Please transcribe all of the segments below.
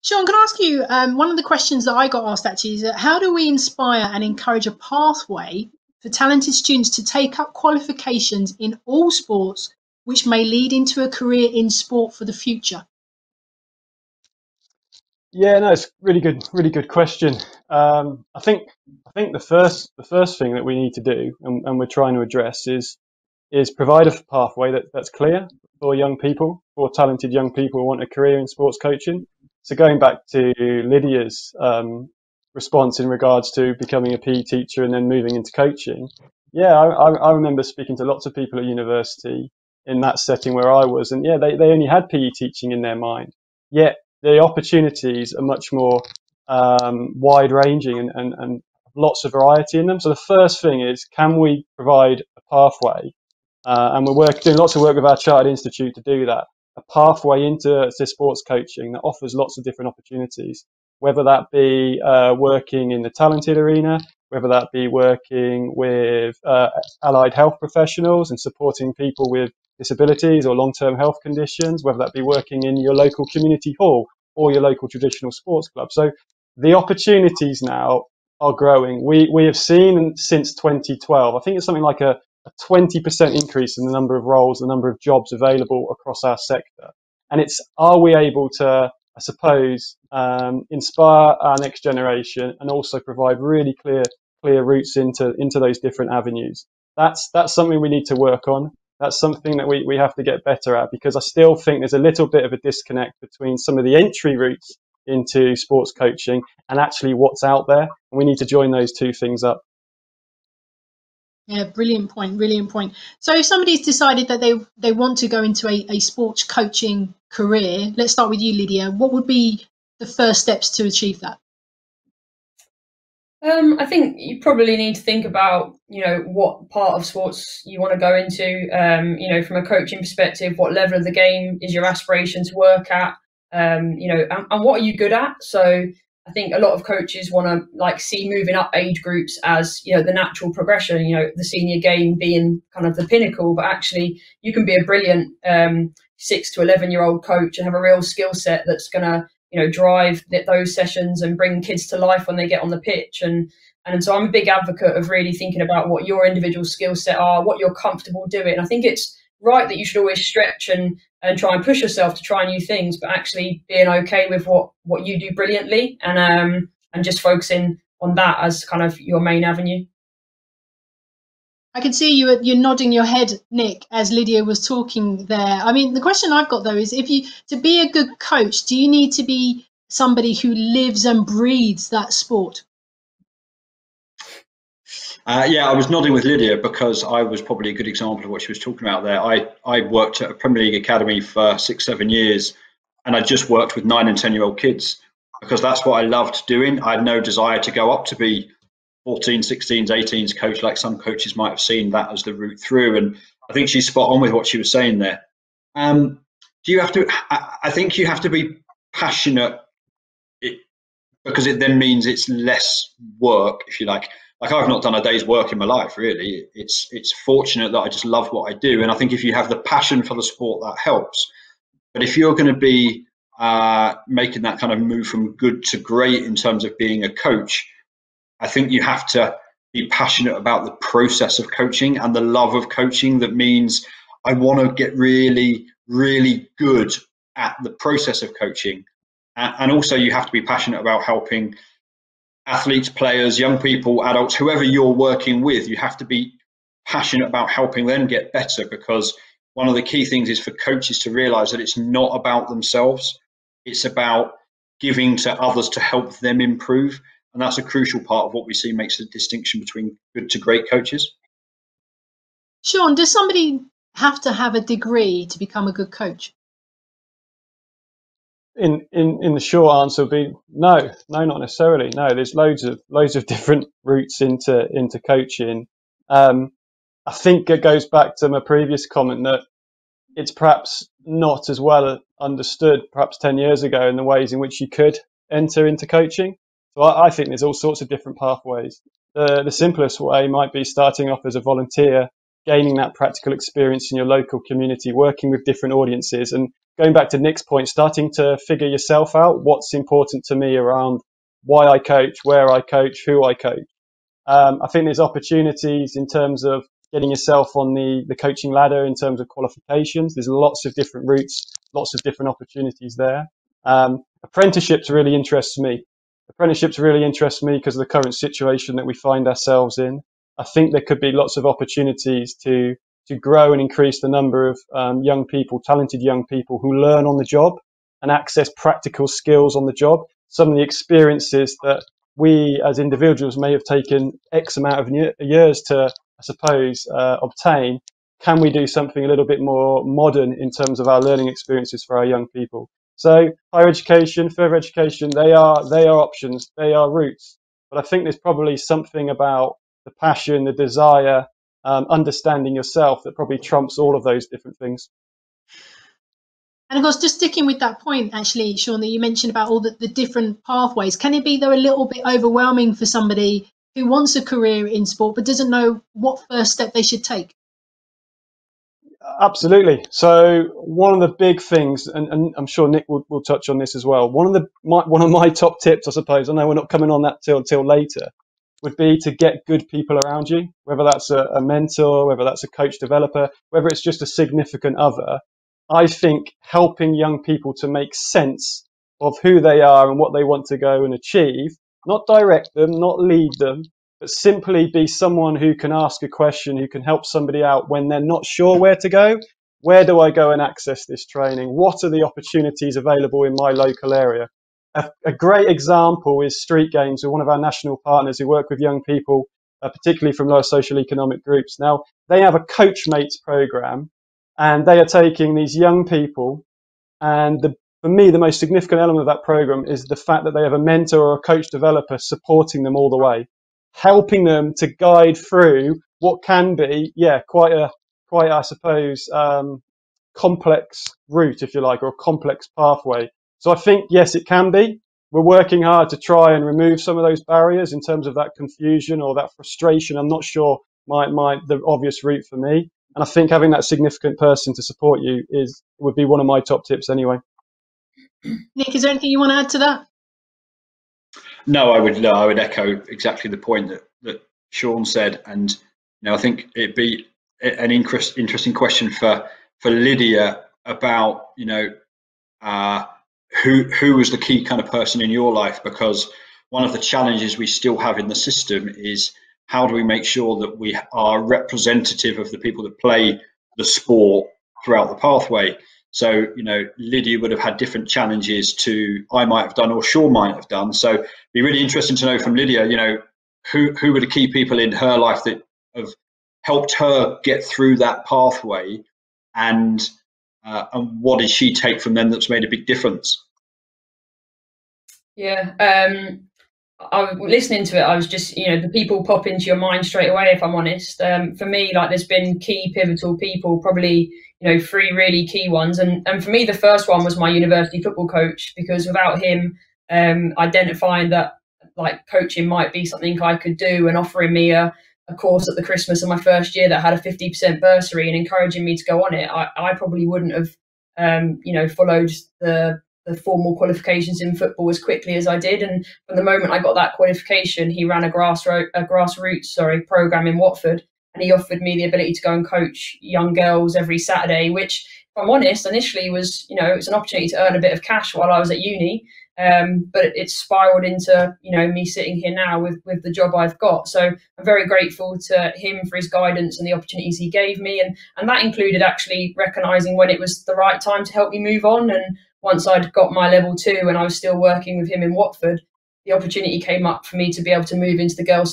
Sean, can I ask you, one of the questions that I got asked actually is how do we inspire and encourage a pathway for talented students to take up qualifications in all sports, which may lead into a career in sport for the future? Yeah, no, it's really good question. I think the first thing that we need to do, and we're trying to address, is provide a pathway that's clear for young people, for talented young people who want a career in sports coaching. So going back to Lydia's response in regards to becoming a PE teacher and then moving into coaching, yeah, I remember speaking to lots of people at university in that setting where I was, and yeah, they only had PE teaching in their mind. Yet the opportunities are much more wide ranging and lots of variety in them. So the first thing is, can we provide a pathway, and we're doing lots of work with our Chartered Institute to do that, a pathway into sports coaching that offers lots of different opportunities, whether that be working in the talented arena, whether that be working with allied health professionals and supporting people with disabilities or long-term health conditions, whether that be working in your local community hall or your local traditional sports club. So the opportunities now are growing. We have seen since 2012, I think it's something like a 20% increase in the number of roles, the number of jobs available across our sector. And it's, are we able to, I suppose, inspire our next generation and also provide really clear routes into those different avenues? That's something we need to work on. That's something that we have to get better at, because I still think there's a little bit of a disconnect between some of the entry routes into sports coaching and actually what's out there. And we need to join those two things up. Yeah, brilliant point, brilliant point. So if somebody's decided that they want to go into a sports coaching career, let's start with you, Lydia. What would be the first steps to achieve that? I think you probably need to think about, what part of sports you want to go into. From a coaching perspective, what level of the game is your aspiration to work at? And what are you good at? So I think a lot of coaches want to see moving up age groups as, the natural progression, the senior game being kind of the pinnacle, but actually you can be a brilliant 6 to 11-year-old coach and have a real skill set that's going to, drive those sessions and bring kids to life when they get on the pitch. And so I'm a big advocate of really thinking about what your individual skill set are, what you're comfortable doing. I think it's right that you should always stretch and try and push yourself to try new things, but actually being okay with what you do brilliantly and just focusing on that as kind of your main avenue. I can see you're nodding your head, Nick, as Lydia was talking there. I mean, the question I've got though is, to be a good coach, do you need to be somebody who lives and breathes that sport? Yeah, I was nodding with Lydia because I was probably a good example of what she was talking about there. I worked at a Premier League academy for 6-7 years, and I just worked with 9 and 10-year-old kids because that's what I loved doing. I had no desire to go up to be 14, 16s, 18s coach like some coaches might have seen that as the route through. And I think she's spot on with what she was saying there. Do you have to? I think you have to be passionate, because it then means it's less work, if you like. Like, I've not done a day's work in my life, really. It's fortunate that I just love what I do. And I think if you have the passion for the sport, that helps. But if you're going to be making that kind of move from good to great in terms of being a coach, I think you have to be passionate about the process of coaching and the love of coaching. That means I want to get really, really good at the process of coaching. And also you have to be passionate about helping athletes, players, young people, adults, whoever you're working with. You have to be passionate about helping them get better, because one of the key things is for coaches to realize that it's not about themselves. It's about giving to others to help them improve. And that's a crucial part of what we see makes the distinction between good to great coaches. Sean, does somebody have to have a degree to become a good coach? In the short answer would be no, not necessarily. No, there's loads of different routes into coaching. I think it goes back to my previous comment that it's perhaps not as well understood perhaps 10 years ago in the ways in which you could enter into coaching. So I think there's all sorts of different pathways. The simplest way might be starting off as a volunteer gaining that practical experience in your local community, working with different audiences, and going back to Nick's point, starting to figure yourself out, what's important to me around why I coach, where I coach, who I coach. I think there's opportunities in terms of getting yourself on the coaching ladder in terms of qualifications. There's lots of different routes, lots of different opportunities there. Apprenticeships really interests me. Apprenticeships really interest me because of the current situation that we find ourselves in. I think there could be lots of opportunities to grow and increase the number of young people, talented young people who learn on the job and access practical skills on the job. Some of the experiences that we as individuals may have taken X amount of years to, I suppose, obtain. Can we do something a little bit more modern in terms of our learning experiences for our young people? So higher education, further education, they are options, they are routes. But I think there's probably something about the passion, the desire, understanding yourself that probably trumps all of those different things. And of course, just sticking with that point, actually, Sean, that you mentioned about all the different pathways, can it be, though, a little bit overwhelming for somebody who wants a career in sport but doesn't know what first step they should take? Absolutely. So one of the big things, and I'm sure Nick will touch on this as well. One of my top tips, I suppose, I know we're not coming on that till later, would be to get good people around you, whether that's a mentor, whether that's a coach developer, whether it's just a significant other. I think helping young people to make sense of who they are and what they want to go and achieve, not direct them, not lead them, but simply be someone who can ask a question, who can help somebody out when they're not sure where to go. Where do I go and access this training? What are the opportunities available in my local area? A great example is Street Games, who are one of our national partners who work with young people, particularly from lower socioeconomic groups. Now, they have a Coach Mates program, and they are taking these young people, and for me, the most significant element of that program is the fact that they have a mentor or a coach developer supporting them all the way, helping them to guide through what can be, quite I suppose, complex route, if you like, or a complex pathway. So I think, yes, it can be. We're working hard to try and remove some of those barriers in terms of that confusion or that frustration. I'm not sure the obvious route for me. And I think having that significant person to support you would be one of my top tips anyway. Nick, is there anything you want to add to that? No, I would echo exactly the point that Sean said, and I think it'd be an interesting question for Lydia about who was the key kind of person in your life, because one of the challenges we still have in the system is how do we make sure that we are representative of the people that play the sport throughout the pathway. So, Lydia would have had different challenges to I might have done or Sean might have done. So it'd be really interesting to know from Lydia, who were the key people in her life that have helped her get through that pathway, and what did she take from them that's made a big difference? Yeah, I was listening to it. I was just, the people pop into your mind straight away, if I'm honest. For me, there's been key pivotal people, probably, 3 really key ones. And for me, the first one was my university football coach, because without him identifying that coaching might be something I could do and offering me a course at the Christmas of my first year that had a 50% bursary and encouraging me to go on it, I probably wouldn't have, followed the formal qualifications in football as quickly as I did. And from the moment I got that qualification, he ran a grassroots program in Watford, and he offered me the ability to go and coach young girls every Saturday, which, if I'm honest, initially was, it's an opportunity to earn a bit of cash while I was at uni. But it's spiraled into, me sitting here now with the job I've got. So I'm very grateful to him for his guidance and the opportunities he gave me. And that included actually recognising when it was the right time to help me move on. And once I'd got my level 2 and I was still working with him in Watford, the opportunity came up for me to be able to move into the Girls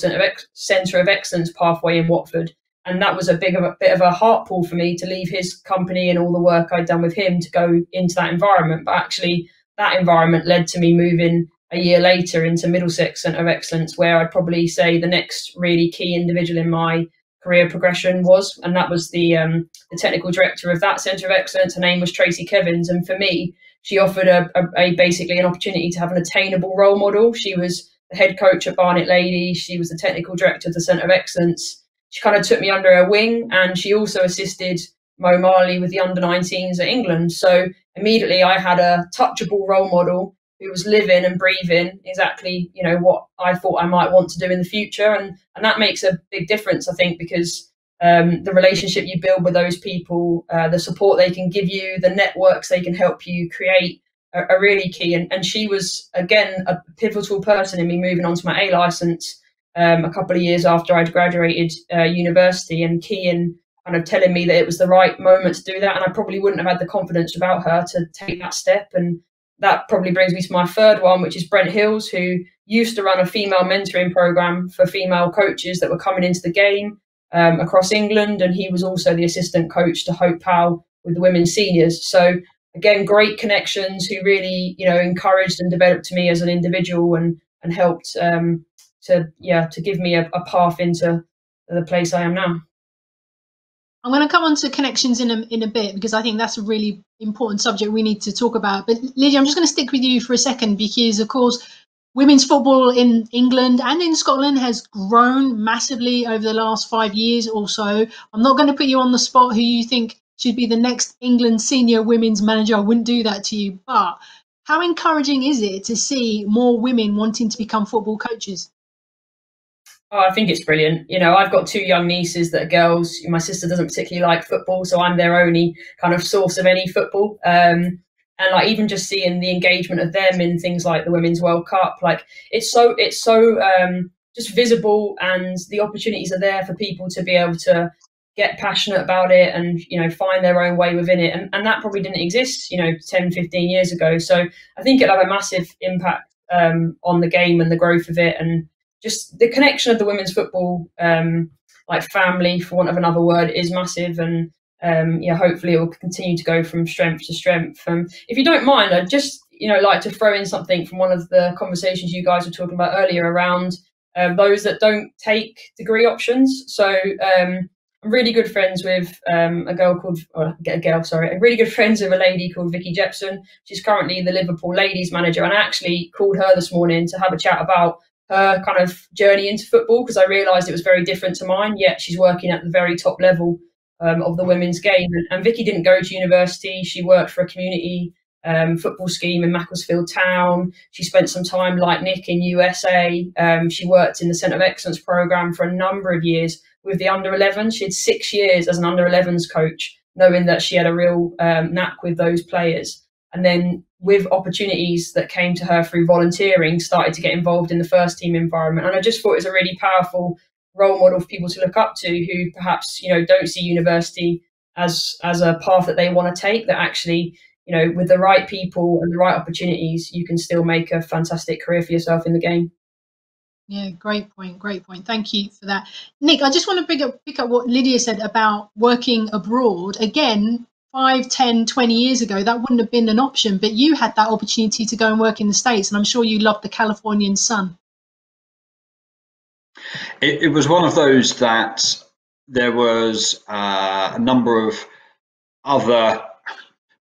Centre of Excellence pathway in Watford. And that was a bit of a heart pull for me to leave his company and all the work I'd done with him to go into that environment. But actually, that environment led to me moving a year later into Middlesex Centre of Excellence, where I'd probably say the next really key individual in my career progression was, and that was the technical director of that Centre of Excellence. Her name was Tracy Kevins, and for me, she offered basically an opportunity to have an attainable role model. She was the head coach at Barnet Ladies. She was the technical director of the Centre of Excellence. she kind of took me under her wing, and she also assisted Mo Marley with the under-19s at England. So immediately I had a touchable role model who was living and breathing exactly, you know, what I thought I might want to do in the future. And that makes a big difference, I think, because the relationship you build with those people, the support they can give you, the networks they can help you create are really key. And she was, again, a pivotal person in me moving on to my A license a couple of years after I'd graduated university, and key in kind of telling me that it was the right moment to do that. And I probably wouldn't have had the confidence without her to take that step. And that probably brings me to my third one, which is Brent Hills, who used to run a female mentoring program for female coaches that were coming into the game across England. And he was also the assistant coach to Hope Powell with the women's seniors. So again, great connections who really, you know, encouraged and developed me as an individual and helped to give me a path into the place I am now. I'm going to come on to connections in a bit, because I think that's a really important subject we need to talk about. But Lydia, I'm just going to stick with you for a second, because of course women's football in England and in Scotland has grown massively over the last 5 years or so. I'm not going to put you on the spot who you think should be the next England senior women's manager. I wouldn't do that to you. But how encouraging is it to see more women wanting to become football coaches? Oh, I think it's brilliant. You know, I've got two young nieces that are girls. My sister doesn't particularly like football, so I'm their only kind of source of any football. And like even just seeing the engagement of them in things like the Women's World Cup, like it's so just visible, and the opportunities are there for people to be able to get passionate about it and, you know, find their own way within it. And that probably didn't exist, you know, 10, 15 years ago. So I think it'll have a massive impact on the game and the growth of it, and just the connection of the women's football, like family, for want of another word, is massive. And hopefully it will continue to go from strength to strength. If you don't mind, I'd just, you know, like to throw in something from one of the conversations you guys were talking about earlier around those that don't take degree options. So I'm really good friends with really good friends with a lady called Vicky Jepson. She's currently the Liverpool ladies manager, and I actually called her this morning to have a chat about her kind of journey into football, because I realised it was very different to mine, yet she's working at the very top level of the women's game. And Vicky didn't go to university. She worked for a community football scheme in Macclesfield Town. She spent some time, like Nick, in USA. She worked in the Centre of Excellence programme for a number of years with the under-11s. She had 6 years as an under-11s coach, knowing that she had a real knack with those players. And then with opportunities that came to her through volunteering, started to get involved in the first team environment. And I just thought it was a really powerful role model for people to look up to, who perhaps, you know, don't see university as a path that they want to take, that actually, you know, with the right people and the right opportunities, you can still make a fantastic career for yourself in the game. Yeah, great point. Great point. Thank you for that. Nick, I just want to pick up what Lydia said about working abroad. Again, 5, 10, 20 years ago, that wouldn't have been an option, but you had that opportunity to go and work in the States, and I'm sure you loved the Californian sun. It was one of those that there was a number of other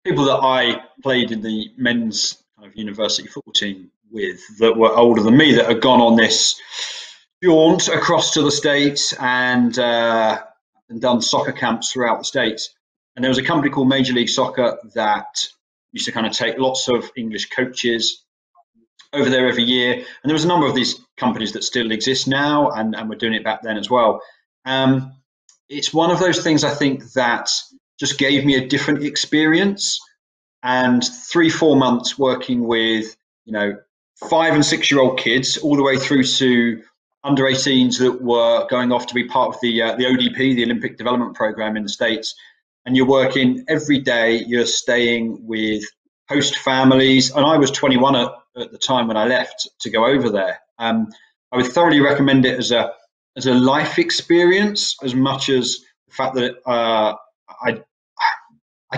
people that I played in the men's kind of university football team with that were older than me, that had gone on this jaunt across to the States and done soccer camps throughout the States. And there was a company called Major League Soccer that used to kind of take lots of English coaches over there every year. And there was a number of these companies that still exist now, and were doing it back then as well. It's one of those things, I think, that just gave me a different experience. And 3-4 months working with, you know, 5 and 6 year old kids, all the way through to under 18s that were going off to be part of the ODP, the Olympic Development Program in the States. And you're working every day, you're staying with host families. And I was 21 at the time when I left to go over there. I would thoroughly recommend it as a life experience, as much as the fact that I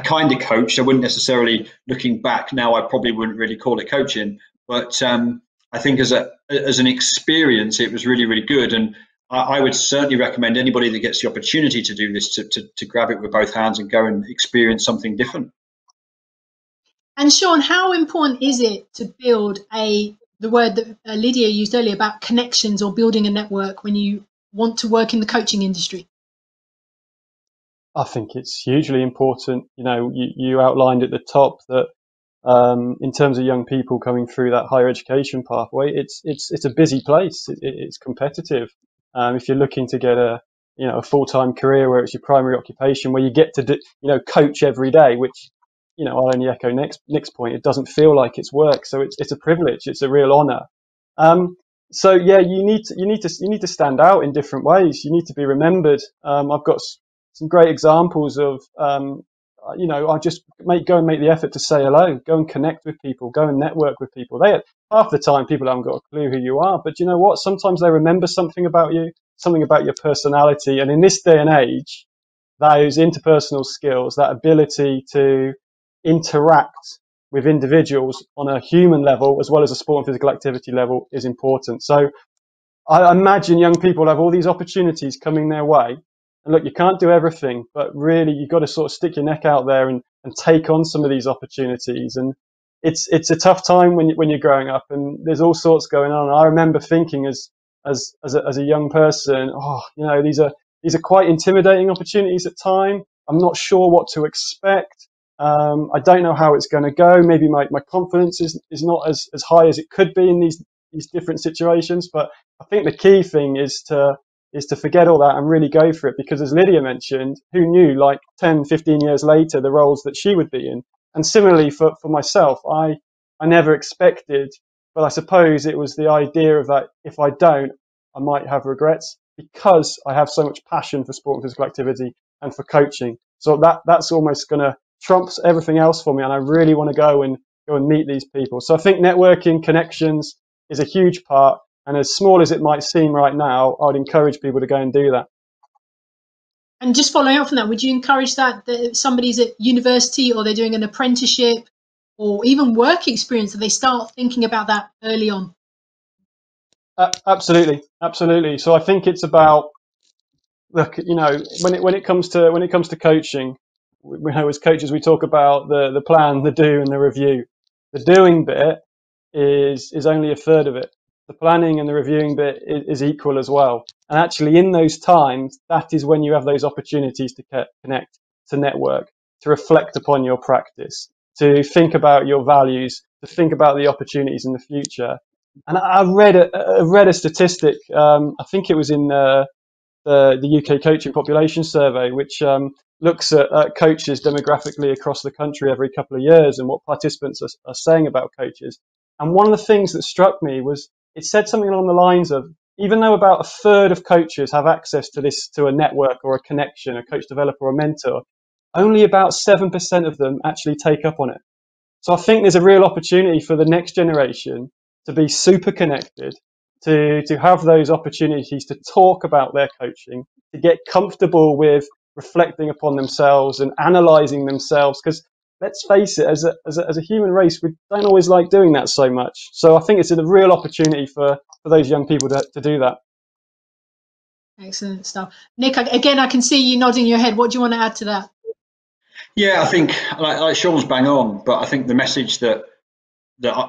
kind of coached. I wouldn't necessarily, looking back now, I probably wouldn't really call it coaching. But I think as an experience, it was really, really good. And I would certainly recommend anybody that gets the opportunity to do this to grab it with both hands and go and experience something different. And Sean, how important is it to build the word that Lydia used earlier about connections, or building a network, when you want to work in the coaching industry? I think it's hugely important. You know, you outlined at the top that in terms of young people coming through that higher education pathway, it's a busy place. It's competitive. If you're looking to get a full-time career where it's your primary occupation, where you get to coach every day, which I'll only echo Nick's point. It doesn't feel like it's work, so it's a privilege. It's a real honour. So yeah, you need to stand out in different ways. You need to be remembered. I've got some great examples of I just go and make the effort to say hello, go and connect with people, go and network with people. Half the time people haven't got a clue who you are, but you know what? Sometimes they remember something about you, something about your personality. And in this day and age, those interpersonal skills, that ability to interact with individuals on a human level as well as a sport and physical activity level is important. So I imagine young people have all these opportunities coming their way. And look, you can't do everything, but really you've got to sort of stick your neck out there and take on some of these opportunities. And it's a tough time when you're growing up, and there's all sorts going on. I remember thinking as a young person, these are quite intimidating opportunities at time. I'm not sure what to expect. I don't know how it's going to go. Maybe my confidence is not as high as it could be in these different situations. But I think the key thing is to forget all that and really go for it, because as Lydia mentioned, who knew like 10, 15 years later the roles that she would be in. And similarly for myself, I never expected, but I suppose it was the idea of that if I don't, I might have regrets, because I have so much passion for sport and physical activity and for coaching. So that's almost going to trump everything else for me, and I really want to go and meet these people. So I think networking, connections is a huge part. And as small as it might seem right now, I'd encourage people to go and do that. And just following up from that, would you encourage that if somebody's at university or they're doing an apprenticeship or even work experience, that they start thinking about that early on? Absolutely. So I think it's about, look, when it comes to coaching, as coaches we talk about the plan, the do, and the review. The doing bit is only a third of it. The planning and the reviewing bit is equal as well. And actually in those times, that is when you have those opportunities to connect, to network, to reflect upon your practice, to think about your values, to think about the opportunities in the future. And I read a statistic, I think it was in the UK Coaching Population Survey, which looks at coaches demographically across the country every couple of years and what participants are saying about coaches. And one of the things that struck me was it said something along the lines of, even though about a third of coaches have access to a network or a connection, a coach developer or a mentor, only about 7% of them actually take up on it. So I think there's a real opportunity for the next generation to be super connected, to have those opportunities to talk about their coaching, to get comfortable with reflecting upon themselves and analysing themselves. Because let's face it, as a human race, we don't always like doing that so much. So I think it's a real opportunity for those young people to do that. Excellent stuff. Nick, again, I can see you nodding your head. What do you want to add to that? Yeah, I think like Sean's bang on, but I think the message that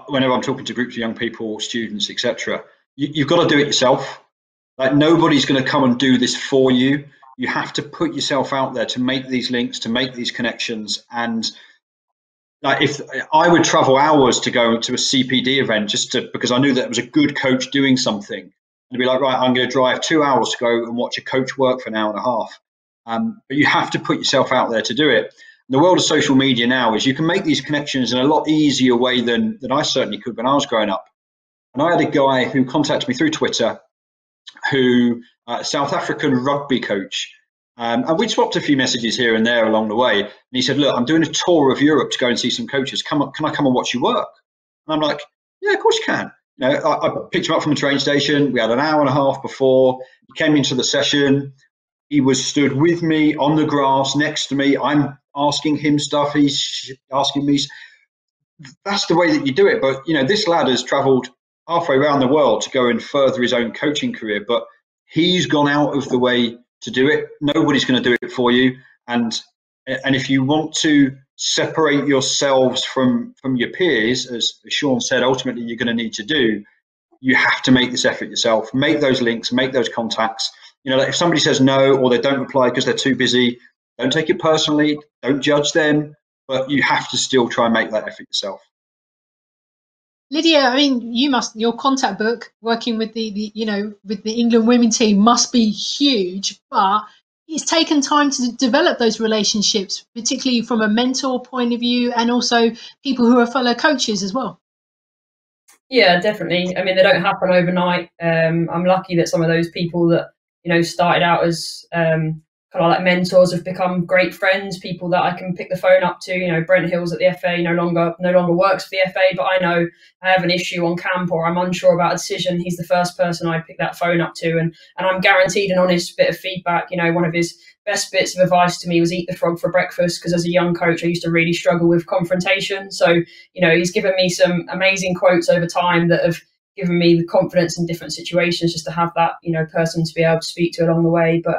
whenever I'm talking to groups of young people, students, etc., you've got to do it yourself. Like nobody's going to come and do this for you. You have to put yourself out there to make these links, to make these connections. And like if I would travel hours to go to a CPD event because I knew that it was a good coach doing something, and be like, right, I'm going to drive 2 hours to go and watch a coach work for an hour and a half. But you have to put yourself out there to do it. The world of social media now is you can make these connections in a lot easier way than I certainly could when I was growing up. And I had a guy who contacted me through Twitter, who South African rugby coach. And we swapped a few messages here and there along the way. And he said, look, I'm doing a tour of Europe to go and see some coaches. Can I come and watch you work? And I'm like, yeah, of course you can. I picked him up from the train station. We had an hour and a half before. He came into the session. He was stood with me on the grass next to me. I'm asking him stuff. He's asking me. That's the way that you do it. But, this lad has traveled halfway around the world to go and further his own coaching career. But he's gone out of the way to do it. Nobody's going to do it for you. And if you want to separate yourselves from your peers, as Sean said, ultimately you're going to need to do, you have to make this effort yourself. Make those links, make those contacts. You know, like if somebody says no or they don't reply because they're too busy, don't take it personally. Don't judge them, but you have to still try and make that effort yourself. Lydia, I mean, your contact book working with the with the England women team must be huge, but it's taken time to develop those relationships, particularly from a mentor point of view, and also people who are fellow coaches as well. Yeah, definitely. I mean, they don't happen overnight. I'm lucky that some of those people that started out as kind of like mentors have become great friends, people that I can pick the phone up to. Brent Hills at the FA no longer works for the FA, but I know I have an issue on camp or I'm unsure about a decision. He's the first person I pick that phone up to, and I'm guaranteed an honest bit of feedback. One of his best bits of advice to me was eat the frog for breakfast, because as a young coach I used to really struggle with confrontation. So he's given me some amazing quotes over time that have given me the confidence in different situations, just to have that person to be able to speak to along the way. But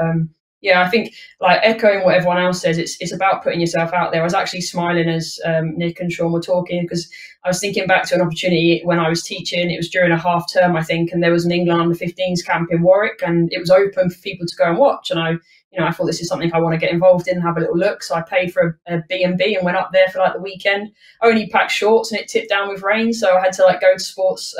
yeah, I think, like, echoing what everyone else says, it's about putting yourself out there. I was actually smiling as Nick and Sean were talking, because I was thinking back to an opportunity when I was teaching. It was during a half term, I think, and there was an England under-15s camp in Warwick, and it was open for people to go and watch. And I thought, this is something I want to get involved in and have a little look. So I paid for a B&B and went up there for like the weekend. I only packed shorts and it tipped down with rain, so I had to go to sports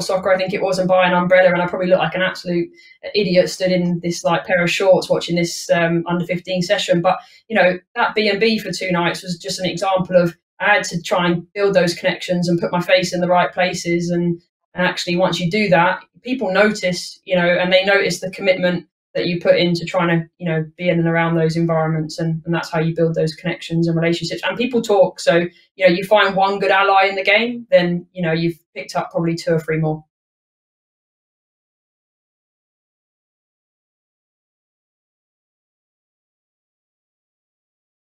soccer, I think it was, and buy an umbrella, and I probably looked like an absolute idiot stood in this pair of shorts watching this under 15 session. But that B&B for 2 nights was just an example of, I had to try and build those connections and put my face in the right places, and actually once you do that, people notice, and they notice the commitment that you put into trying to be in and around those environments, and that's how you build those connections and relationships. And people talk, so you find one good ally in the game, then you've picked up probably 2 or 3 more.